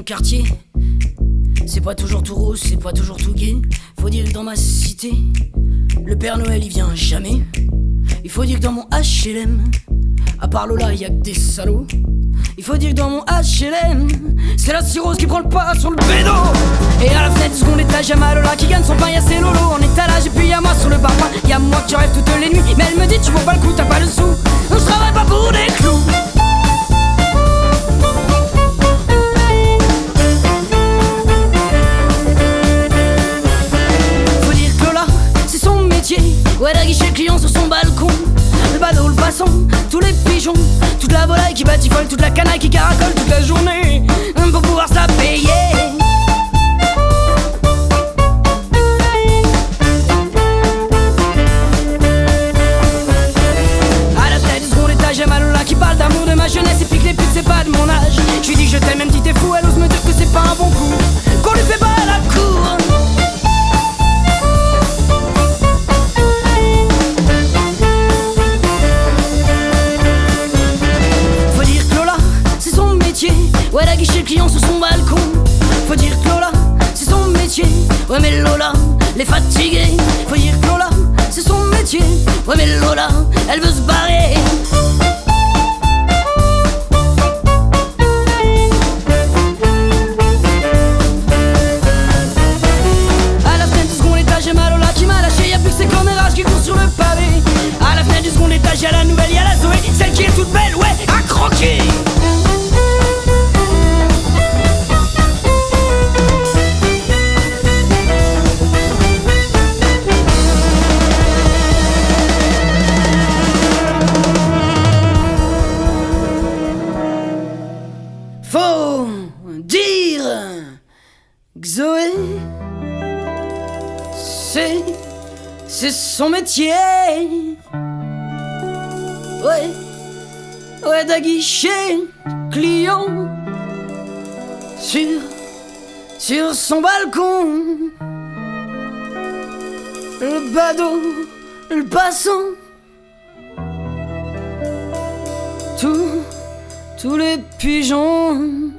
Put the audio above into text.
mon quartier, c'est pas toujours tout rose, c'est pas toujours tout gai. Faut dire que dans ma cité, le Père Noël il vient jamais. Il faut dire que dans mon HLM, à part Lola y'a que des salauds. Il faut dire que dans mon HLM, c'est la cirrhose qui prend le pas sur le bédo. Et à la fenêtre du second étage, y'a ma Lola qui gagne son pain, y'a ses lolos en étalage. Et puis y'a moi sur le bar, y'a moi qui rêve toutes les nuits. Mais elle me dit tu vaux pas le coup, t'as pas le sou. On se travaille pas pour des clous. Faut dire que Lola, c'est son métier. Ouais, elle a guichet le client sur son balcon. Le badaud, le passant, tous les pigeons, toute la volaille qui batifole, toute la canaille qui caracole toute la journée pour pouvoir se la payer. À la tête du second étage, y'a ma Lola qui parle d'amour de ma jeunesse et puis que les putes c'est pas de mon âge. Je lui dis que je t'aime même si t'es fou, elle ose me dire que c'est pas un bon coup, qu'on lui fait pas la cour. Ouais, la guichet le client sur son balcon. Faut dire que Lola, c'est son métier. Ouais, mais Lola, les fatiguée. Faut dire que Lola, c'est son métier. Ouais, mais Lola, elle veut se barrer. À la fenêtre du second étage, y'a ma Lola qui m'a lâché. Y'a plus que ses commérages qui courent sur le pavé. À la fenêtre du second étage, y'a la nouvelle, y'a la Zoé. Celle qui est toute belle, ouais, à croquer. Faut dire que Zoé, c'est son métier. Ouais, d'aguicher client sur son balcon. Le badaud, le passant, tous les pigeons.